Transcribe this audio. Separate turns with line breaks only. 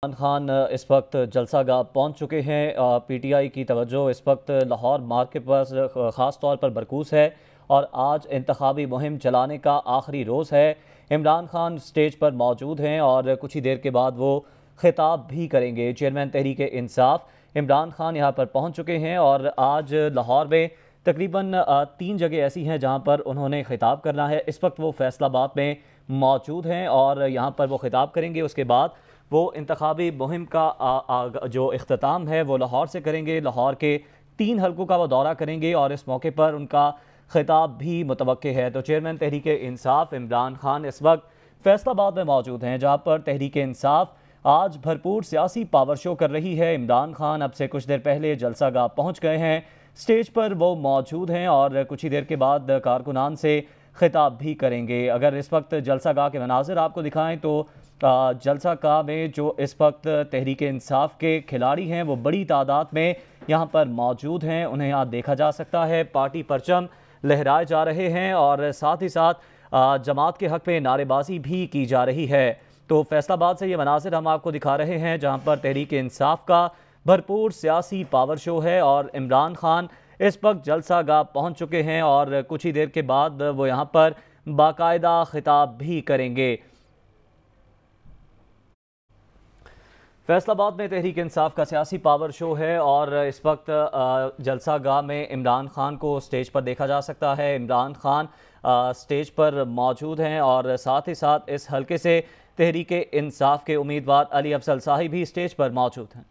عمران خان اس وقت جلسہ گاہ پہنچ چکے ہیں۔ پی ٹی آئی کی توجہ اس وقت لاہور مارکیٹ پر خاص طور پر مرکوز ہے اور آج انتخابی مہم چلانے کا آخری روز ہے۔ عمران خان سٹیج پر موجود ہیں اور کچھ ہی دیر کے بعد وہ خطاب بھی کریں گے۔ چیئرمین تحریک انصاف عمران خان یہاں پر پہنچ چکے ہیں اور آج لاہور میں تقریباً 3 جگہ ایسی ہیں جہاں پر انہوں نے خطاب کرنا ہے۔ اس وقت وہ فیصل آباد میں موجود ہیں اور یہاں پر وہ خطاب کریں گے۔ اس کے بعد وہ انتخابی مہم کا جو اختتام ہے وہ لاہور سے کریں گے۔ لاہور کے 3 حلقوں کا وہ دورہ کریں گے اور اس موقع پر ان کا خطاب بھی متوقع ہے۔ تو چیئرمین تحریک انصاف عمران خان اس وقت فیصل آباد میں موجود ہیں، جہاں پر تحریک انصاف آج بھرپور سیاسی پاور شو کر رہی ہے۔ عمران خان اب سے کچھ دیر پہلے جلسہ گاہ پہنچ گئے ہیں، سٹیج پر وہ موجود ہیں اور کچھ ہی دیر کے بعد کارکنان سے خطاب بھی کریں گے۔ اگر اس وقت جلسہ گاہ کے مناظر آپ کو دکھائیں تو جلسہ گاہ میں جو اس وقت تحریک انصاف کے کھلاڑی ہیں وہ بڑی تعداد میں یہاں پر موجود ہیں، انہیں یہاں دیکھا جا سکتا ہے۔ پارٹی پرچم لہرائے جا رہے ہیں اور ساتھ ہی ساتھ جماعت کے حق میں نعرے بازی بھی کی جا رہی ہے۔ تو فیصل آباد سے یہ مناظر ہم آپ کو دکھا رہے ہیں جہاں پر تحریک انصاف کا بھرپور سیاسی پاور شو ہے اور عمران خان اس وقت جلسہ گاہ پہنچ چکے ہیں اور کچھ ہی دیر کے بعد وہ یہاں پر باقاعدہ خطاب بھی کریں گے۔ فیصل آباد میں تحریک انصاف کا سیاسی پاور شو ہے اور اس وقت جلسہ گاہ میں عمران خان کو سٹیج پر دیکھا جا سکتا ہے۔ عمران خان سٹیج پر موجود ہیں اور ساتھ ہی ساتھ اس حلقے سے تحریک انصاف کے امیدوار علی افضل صاحب بھی سٹیج پر موجود ہیں۔